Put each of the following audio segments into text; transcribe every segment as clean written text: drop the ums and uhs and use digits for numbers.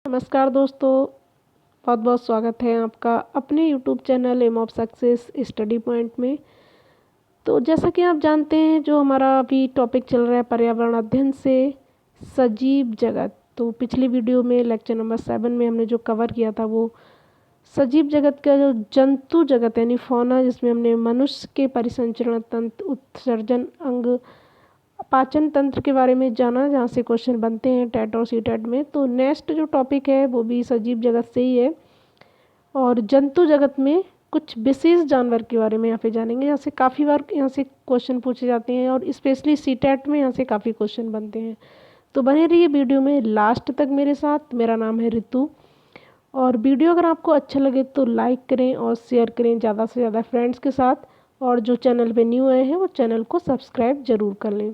नमस्कार दोस्तों, बहुत बहुत स्वागत है आपका अपने YouTube channel aim of success study point में। तो जैसा कि आप जानते हैं, जो हमारा अभी टॉपिक चल रहा है पर्यावरण अध्ययन से सजीव जगत। तो पिछली वीडियो में लेक्चर नंबर 7 में हमने जो कवर किया था वो सजीव जगत का जो जंतु जगत यानी फौना, जिसमें हमने मनुष्य के परिसंचरण तंत्र, उत्सर्जन अंग, पाचन तंत्र के बारे में जाना, जहाँ से क्वेश्चन बनते हैं टेट और सी टेट में। तो नेक्स्ट जो टॉपिक है वो भी सजीव जगत से ही है और जंतु जगत में कुछ विशेष जानवर के बारे में यहाँ पे जानेंगे। यहाँ से काफ़ी बार यहाँ से क्वेश्चन पूछे जाते हैं और स्पेशली सी टेट में यहाँ से काफ़ी क्वेश्चन बनते हैं। तो बने रहिए वीडियो में लास्ट तक मेरे साथ। मेरा नाम है ऋतु और वीडियो अगर आपको अच्छा लगे तो लाइक करें और शेयर करें ज़्यादा से ज़्यादा फ्रेंड्स के साथ, और जो चैनल पे न्यू आए हैं वो चैनल को सब्सक्राइब ज़रूर कर लें।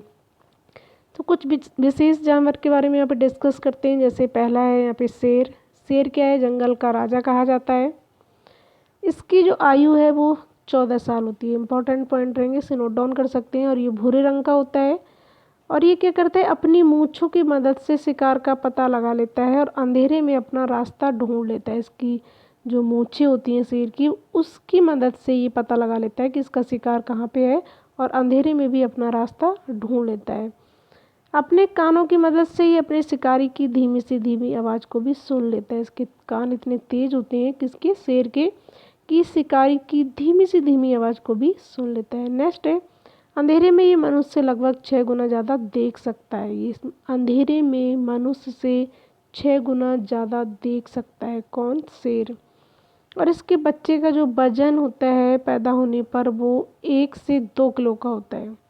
तो कुछ विशेष जानवर के बारे में यहाँ पे डिस्कस करते हैं। जैसे पहला है यहाँ पे शेर। शेर क्या है? जंगल का राजा कहा जाता है। इसकी जो आयु है वो 14 साल होती है। इंपॉर्टेंट पॉइंट रहेंगे, इसे नोट डाउन कर सकते हैं। और ये भूरे रंग का होता है और ये क्या करता है, अपनी मूंछों की मदद से शिकार का पता लगा लेता है और अंधेरे में अपना रास्ता ढूंढ लेता है। इसकी जो मूंछें होती हैं शेर की, उसकी मदद से ये पता लगा लेता है कि इसका शिकार कहाँ पे है और अंधेरे में भी अपना रास्ता ढूंढ लेता है। अपने कानों की मदद से ही अपने शिकारी की धीमी से धीमी आवाज़ को भी सुन लेता है। इसके कान इतने तेज होते हैं किसके? शेर के, कि शिकारी की धीमी से धीमी आवाज़ को भी सुन लेता है। नेक्स्ट है, अंधेरे में ये मनुष्य से लगभग 6 गुना ज़्यादा देख सकता है। ये अंधेरे में मनुष्य से 6 गुना ज़्यादा देख सकता है। कौन? शेर। और इसके बच्चे का जो वजन होता है पैदा होने पर वो 1 से 2 किलो का होता है।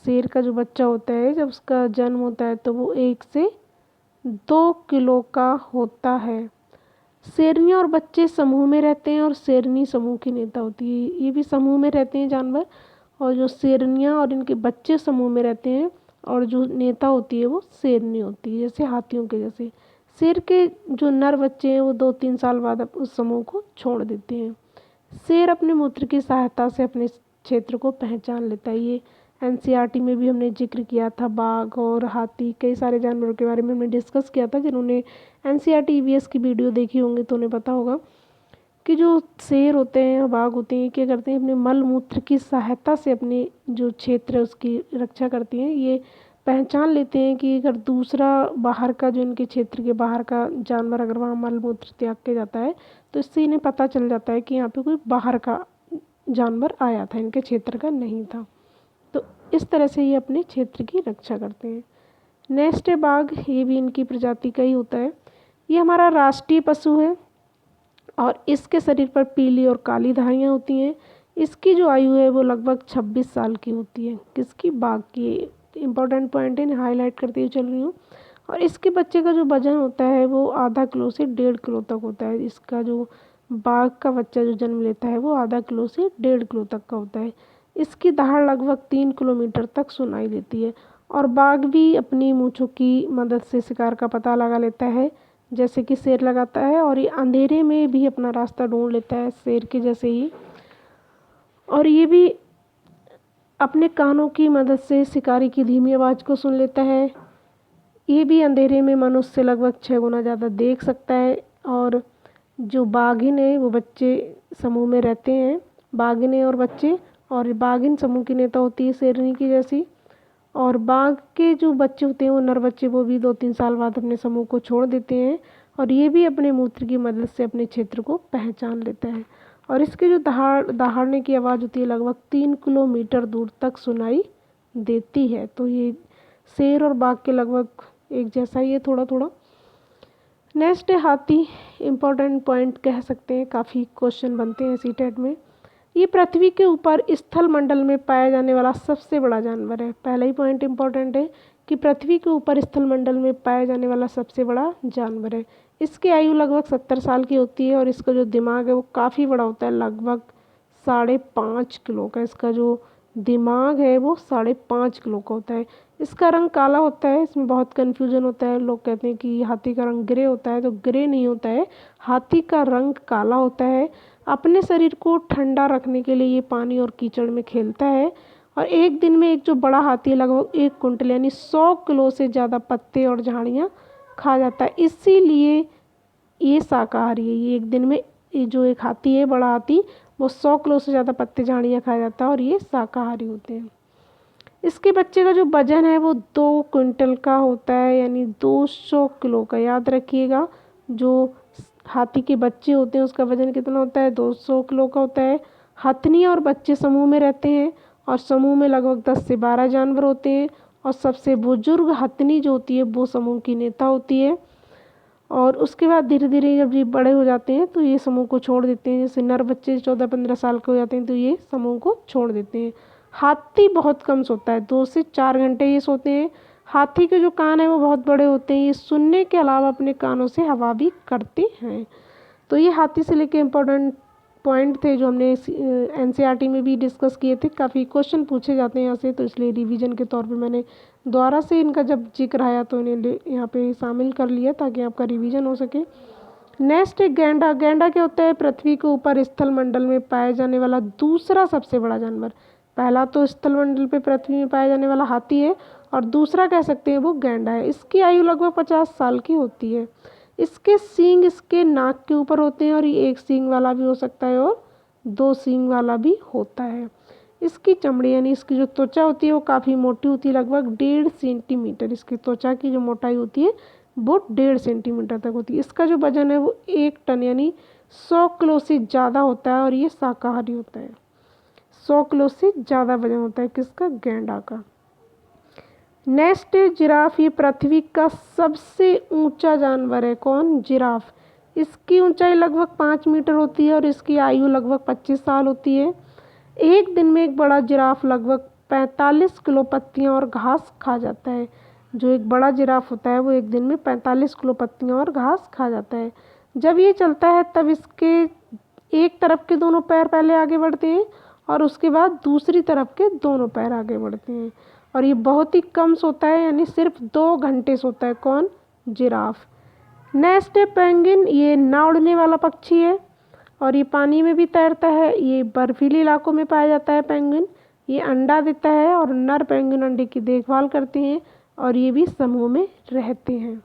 शेर का जो बच्चा होता है जब उसका जन्म होता है तो वो 1 से 2 किलो का होता है। शेरनियाँ और बच्चे समूह में रहते हैं और शेरनी समूह की नेता होती है। ये भी समूह में रहते हैं जानवर, और जो शेरनियाँ और इनके बच्चे समूह में रहते हैं और जो नेता होती है वो शेरनी होती है, जैसे हाथियों के जैसे। शेर के जो नर बच्चे हैं वो 2-3 साल बाद उस समूह को छोड़ देते हैं। शेर अपने मूत्र की सहायता से अपने क्षेत्र को पहचान लेता है। ये एनसीईआरटी में भी हमने जिक्र किया था। बाघ और हाथी, कई सारे जानवरों के बारे में हमने डिस्कस किया था। जिन्होंने एनसीईआरटी ईवीएस की वीडियो देखी होंगी तो उन्हें पता होगा कि जो शेर होते हैं, बाघ होते हैं, क्या करते हैं, अपने मल मूत्र की सहायता से अपने जो क्षेत्र है उसकी रक्षा करती हैं। ये पहचान लेते हैं कि अगर दूसरा बाहर का, जो इनके क्षेत्र के बाहर का जानवर अगर वहाँ मल मूत्र त्याग के जाता है तो इससे इन्हें पता चल जाता है कि यहाँ पे कोई बाहर का जानवर आया था, इनके क्षेत्र का नहीं था। तो इस तरह से ये अपने क्षेत्र की रक्षा करते हैं। नेक्स्ट है बाघ। ये भी इनकी प्रजाति का ही होता है। ये हमारा राष्ट्रीय पशु है और इसके शरीर पर पीली और काली धारियाँ होती हैं। इसकी जो आयु है वो लगभग 26 साल की होती है। किसकी? बाघ की। इंपॉर्टेंट पॉइंट है, हाईलाइट करते हुए चल रही हूँ। और इसके बच्चे का जो वजन होता है वो आधा किलो से 1.5 किलो तक होता है। इसका जो बाघ का बच्चा जो जन्म लेता है वो आधा किलो से 1.5 किलो तक का होता है। इसकी दहाड़ लगभग 3 किलोमीटर तक सुनाई देती है। और बाघ भी अपनी मूंछों की मदद से शिकार का पता लगा लेता है, जैसे कि शेर लगाता है। और ये अंधेरे में भी अपना रास्ता ढूंढ लेता है शेर के जैसे ही। और ये भी अपने कानों की मदद से शिकारी की धीमी आवाज़ को सुन लेता है। ये भी अंधेरे में मनुष्य से लगभग 6 गुना ज़्यादा देख सकता है। और जो बाघिन है वो बच्चे समूह में रहते हैं, बाघिन और बच्चे। और बाघिन समूह की नेता होती है शेरनी की जैसी। और बाघ के जो बच्चे होते हैं वो नर बच्चे, वो भी 2-3 साल बाद अपने समूह को छोड़ देते हैं। और ये भी अपने मूत्र की मदद से अपने क्षेत्र को पहचान लेता है। और इसके जो दहाड़ने की आवाज़ होती है लगभग 3 किलोमीटर दूर तक सुनाई देती है। तो ये शेर और बाघ के लगभग एक जैसा ही है, थोड़ा थोड़ा। नेक्स्ट है हाथी। इम्पोर्टेंट पॉइंट कह सकते हैं, काफ़ी क्वेश्चन बनते हैं सी टेट में। ये पृथ्वी के ऊपर स्थल मंडल में पाया जाने वाला सबसे बड़ा जानवर है। पहला ही पॉइंट इम्पोर्टेंट है कि पृथ्वी के ऊपर स्थल मंडल में पाया जाने वाला सबसे बड़ा जानवर है। इसकी आयु लगभग 70 साल की होती है और इसका जो दिमाग है वो काफ़ी बड़ा होता है, लगभग 5.5 किलो का। इसका जो दिमाग है वो 5.5 किलो का होता है। इसका रंग काला होता है। इसमें बहुत कन्फ्यूजन होता है, लोग कहते हैं कि हाथी का रंग ग्रे होता है, तो ग्रे नहीं होता है, हाथी का रंग काला होता है। अपने शरीर को ठंडा रखने के लिए ये पानी और कीचड़ में खेलता है। और एक दिन में एक जो बड़ा हाथी है लगभग 1 कुंटल यानी 100 किलो से ज़्यादा पत्ते और झाड़ियाँ खा जाता है। इसीलिए ये शाकाहारी है। ये एक दिन में, ये जो एक हाथी है, बड़ा हाथी, वो 100 किलो से ज़्यादा पत्ते झाड़ियाँ खा जाता है और ये शाकाहारी होते हैं। इसके बच्चे का जो वजन है वो 2 क्विंटल का होता है, यानी 200 किलो का। याद रखिएगा, जो हाथी के बच्चे होते हैं उसका वजन कितना होता है, 200 किलो का होता है। हथनी और बच्चे समूह में रहते हैं और समूह में लगभग 10 से 12 जानवर होते हैं और सबसे बुजुर्ग हथनी जो होती है वो समूह की नेता होती है। और उसके बाद धीरे धीरे जब ये बड़े हो जाते हैं तो ये समूह को छोड़ देते हैं। जैसे नर बच्चे 14-15 साल के हो जाते हैं तो ये समूह को छोड़ देते हैं। हाथी बहुत कम सोता है, 2 से 4 घंटे ये सोते हैं। हाथी के जो कान हैं वो बहुत बड़े होते हैं, ये सुनने के अलावा अपने कानों से हवा भी करते हैं। तो ये हाथी से लेके इम्पोर्टेंट पॉइंट थे जो हमने एनसीईआरटी में भी डिस्कस किए थे। काफ़ी क्वेश्चन पूछे जाते हैं यहाँ से, तो इसलिए रिवीजन के तौर पे मैंने दोबारा से इनका जब जिक्र आया तो इन्हें यहाँ पे शामिल कर लिया ताकि आपका रिवीजन हो सके। नेक्स्ट है गैंडा। गैंडा क्या होता है, पृथ्वी के ऊपर स्थल मंडल में पाया जाने वाला दूसरा सबसे बड़ा जानवर। पहला तो स्थल मंडल पे पृथ्वी में पाया जाने वाला हाथी है और दूसरा कह सकते हैं वो गैंडा है। इसकी आयु लगभग 50 साल की होती है। इसके सींग इसके नाक के ऊपर होते हैं और ये एक सींग वाला भी हो सकता है और 2 सींग वाला भी होता है। इसकी चमड़ी यानी इसकी जो त्वचा होती है वो काफ़ी मोटी होती है, लगभग 1.5 सेंटीमीटर। इसकी त्वचा की जो मोटाई होती है वो 1.5 सेंटीमीटर तक होती है। इसका जो वजन है वो 1 टन यानी 100 किलो से ज़्यादा होता है और ये शाकाहारी होता है। 100 किलो से ज़्यादा वजन होता है किसका, गैंडा का। नेक्स्ट है जिराफ। ये पृथ्वी का सबसे ऊंचा जानवर है। कौन, जिराफ। इसकी ऊंचाई लगभग 5 मीटर होती है और इसकी आयु लगभग 25 साल होती है। एक दिन में एक बड़ा जिराफ लगभग 45 किलो पत्तियां और घास खा जाता है। जो एक बड़ा जिराफ होता है वो एक दिन में 45 किलो पत्तियां और घास खा जाता है। जब ये चलता है तब इसके एक तरफ के दोनों पैर पहले आगे बढ़ते हैं और उसके बाद दूसरी तरफ के दोनों पैर आगे बढ़ते हैं। और ये बहुत ही कम सोता है, यानी सिर्फ 2 घंटे सोता है। कौन, जिराफ। नेक्स्ट है पेंगुइन। ये ना उड़ने वाला पक्षी है और ये पानी में भी तैरता है। ये बर्फीले इलाकों में पाया जाता है पेंगुइन। ये अंडा देता है और नर पेंगुइन अंडे की देखभाल करते हैं और ये भी समूह में रहते हैं।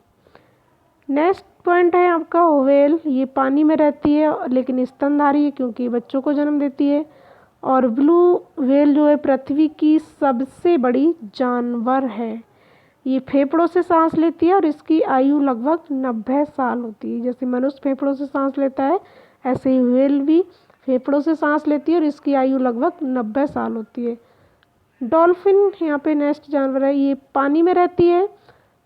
नेक्स्ट पॉइंट है आपका व्हेल। ये पानी में रहती है लेकिन स्तनधारी है क्योंकि ये बच्चों को जन्म देती है। और ब्लू व्हेल जो है पृथ्वी की सबसे बड़ी जानवर है। ये फेफड़ों से सांस लेती है और इसकी आयु लगभग 90 साल होती है। जैसे मनुष्य फेफड़ों से सांस लेता है ऐसे ही व्हेल भी फेफड़ों से सांस लेती है और इसकी आयु लगभग 90 साल होती है। डॉल्फिन यहाँ पे नेक्स्ट जानवर है। ये पानी में रहती है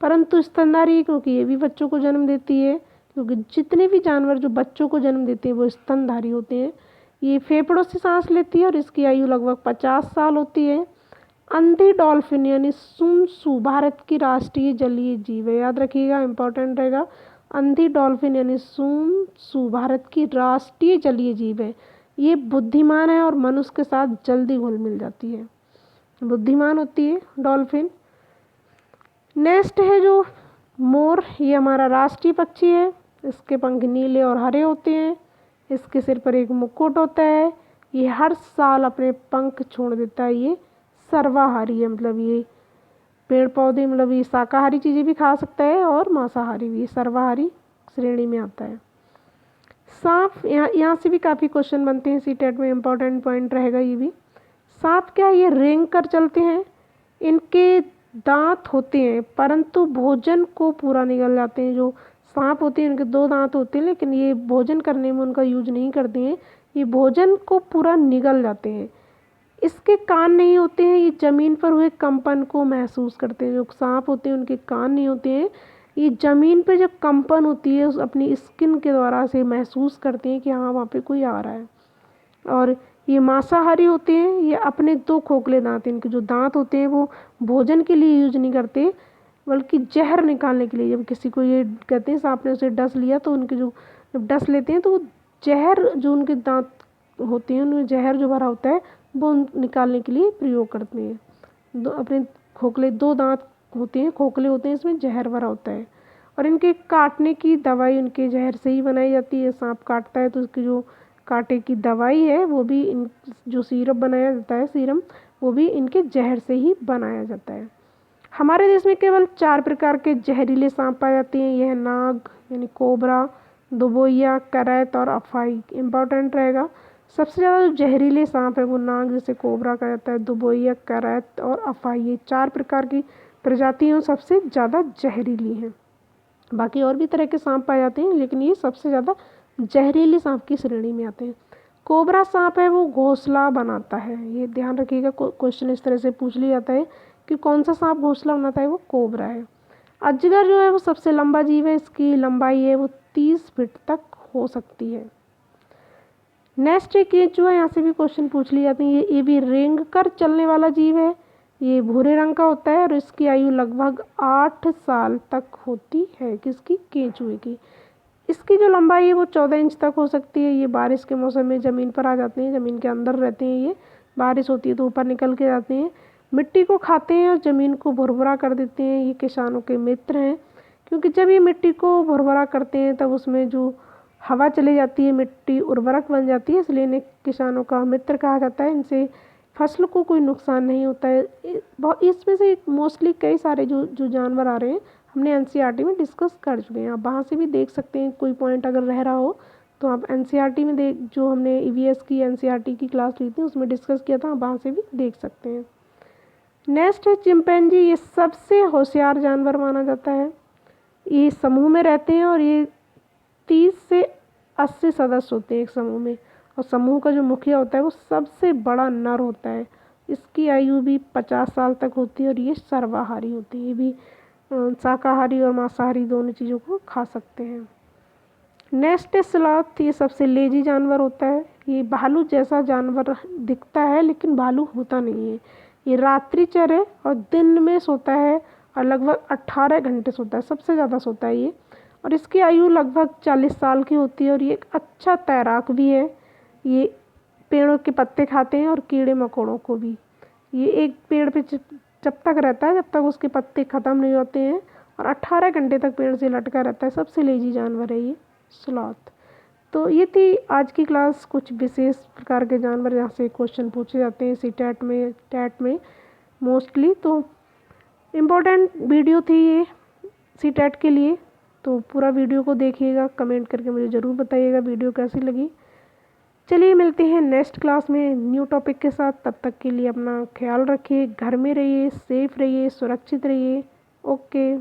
परंतु स्तनधारी है क्योंकि ये भी बच्चों को जन्म देती है, क्योंकि जितने भी जानवर जो बच्चों को जन्म देते हैं वो स्तनधारी होते हैं। ये फेफड़ों से सांस लेती है और इसकी आयु लगभग 50 साल होती है। अंधी डॉल्फिन यानी सुमसू भारत की राष्ट्रीय जलीय जीव है। याद रखिएगा, इंपॉर्टेंट रहेगा। अंधी डॉल्फिन यानी सुमसू भारत की राष्ट्रीय जलीय जीव है। ये बुद्धिमान है और मनुष्य के साथ जल्दी घुल मिल जाती है, बुद्धिमान होती है डॉल्फिन। नेक्स्ट है जो मोर। ये हमारा राष्ट्रीय पक्षी है। इसके पंख नीले और हरे होते हैं। इसके सिर पर एक मुकुट होता है। ये हर साल अपने पंख छोड़ देता है। ये सर्वाहारी है, मतलब ये पेड़ पौधे, मतलब ये शाकाहारी चीज़ें भी खा सकता है और मांसाहारी भी, सर्वाहारी श्रेणी में आता है। सांप, यहाँ से भी काफ़ी क्वेश्चन बनते हैं सीटेट में, इम्पोर्टेंट पॉइंट रहेगा ये भी। सांप क्या, ये रेंग कर चलते हैं। इनके दांत होते हैं परंतु भोजन को पूरा निगल जाते हैं। जो सांप होते हैं इनके 2 दांत होते हैं लेकिन ये भोजन करने में उनका यूज नहीं करते हैं, ये भोजन को पूरा निगल जाते हैं। इसके कान नहीं होते हैं, ये ज़मीन पर हुए कंपन को महसूस करते हैं। जो सांप होते हैं उनके कान नहीं होते हैं, ये ज़मीन पे जब कंपन होती है उस अपनी स्किन के द्वारा से महसूस करते हैं कि हाँ वहाँ पे कोई आ रहा है। और ये मांसाहारी होते हैं। ये अपने 2 खोखले दांत, इनके जो दांत होते हैं वो भोजन के लिए यूज नहीं करते बल्कि जहर निकालने के लिए। जब किसी को ये कहते हैं सांप ने उसे डस लिया तो उनके जो जब डस लेते हैं तो वो जहर जो उनके दांत होते हैं उनमें जहर जो भरा होता है वो निकालने के लिए प्रयोग करते हैं। अपने खोखले 2 दांत होते हैं, खोखले होते हैं, इसमें जहर भरा होता है। और इनके काटने की दवाई उनके जहर से ही बनाई जाती है। सांप काटता है तो उसकी जो कांटे की दवाई है वो भी जो सिरप बनाया जाता है, सीरम, वो भी इनके जहर से ही बनाया जाता है। हमारे देश में केवल 4 प्रकार के जहरीले सांप पाए जाते हैं। यह नाग यानी कोबरा, दुबोइया, करैत और अफाई इम्पॉर्टेंट रहेगा। सबसे ज़्यादा जो जहरीले सांप है वो नाग जिसे कोबरा कहा जाता है, दुबोइया, करैत और अफाई, ये 4 प्रकार की प्रजातियाँ सबसे ज़्यादा जहरीली हैं। बाकी और भी तरह के सांप पाए जाते हैं लेकिन ये सबसे ज़्यादा जहरीले सांप की श्रेणी में आते हैं। कोबरा सांप है वो घोंसला बनाता है, ये ध्यान रखिएगा, क्वेश्चन इस तरह से पूछ लिया जाता है कि कौन सा सांप घोंसला बनाता है, वो कोबरा है। अजगर जो है वो सबसे लंबा जीव है, इसकी लंबाई है वो 30 फीट तक हो सकती है। नेक्स्ट एक केंचुआ, यहाँ से भी क्वेश्चन पूछ लिए जाते हैं। ये भी रेंग कर चलने वाला जीव है, ये भूरे रंग का होता है और इसकी आयु लगभग 8 साल तक होती है। किसकी? केंचुए की। इसकी जो लंबाई है वो 14 इंच तक हो सकती है। ये बारिश के मौसम में ज़मीन पर आ जाते हैं, ज़मीन के अंदर रहते हैं, ये बारिश होती है तो ऊपर निकल के जाते हैं, मिट्टी को खाते हैं और ज़मीन को भुरभुरा कर देते हैं। ये किसानों के मित्र हैं क्योंकि जब ये मिट्टी को भुरभुरा करते हैं तब उसमें जो हवा चली जाती है, मिट्टी उर्वरक बन जाती है, इसलिए इन्हें किसानों का मित्र कहा जाता है। इनसे फसल को कोई नुकसान नहीं होता है। इसमें से मोस्टली कई सारे जो जानवर आ रहे हैं हमने एनसीईआरटी में डिस्कस कर चुके हैं, आप वहाँ से भी देख सकते हैं। कोई पॉइंट अगर रह रहा हो तो आप एनसीईआरटी में देख, जो हमने ईवीएस की एनसीईआरटी की क्लास ली थी उसमें डिस्कस किया था, आप वहाँ से भी देख सकते हैं। नेक्स्ट है चिंपैंजी, ये सबसे होशियार जानवर माना जाता है। ये समूह में रहते हैं और ये 30 से 80 सदस्य होते हैं एक समूह में, और समूह का जो मुखिया होता है वो सबसे बड़ा नर होता है। इसकी आयु भी 50 साल तक होती है और ये सर्वाहारी होती है, ये भी शाकाहारी और मांसाहारी दोनों चीज़ों को खा सकते हैं। नेक्स्ट है स्लॉथ, ये सबसे लेजी जानवर होता है। ये भालू जैसा जानवर दिखता है लेकिन भालू होता नहीं है। ये रात्रिचर है और दिन में सोता है और लगभग 18 घंटे सोता है, सबसे ज़्यादा सोता है ये, और इसकी आयु लगभग 40 साल की होती है और ये एक अच्छा तैराक भी है। ये पेड़ों के पत्ते खाते हैं और कीड़े मकोड़ों को भी। ये एक पेड़ पे जब तक रहता है जब तक उसके पत्ते ख़त्म नहीं होते हैं और 18 घंटे तक पेड़ से लटका रहता है। सबसे लेजी जानवर है ये स्लॉथ। तो ये थी आज की क्लास, कुछ विशेष प्रकार के जानवर जहाँ से क्वेश्चन पूछे जाते हैं सीटेट में, टेट में मोस्टली। तो इम्पोर्टेंट वीडियो थी ये सीटेट के लिए, तो पूरा वीडियो को देखिएगा, कमेंट करके मुझे ज़रूर बताइएगा वीडियो कैसी लगी। चलिए मिलते हैं नेक्स्ट क्लास में न्यू टॉपिक के साथ। तब तक के लिए अपना ख्याल रखिए, घर में रहिए, सेफ रहिए, सुरक्षित रहिए। ओके।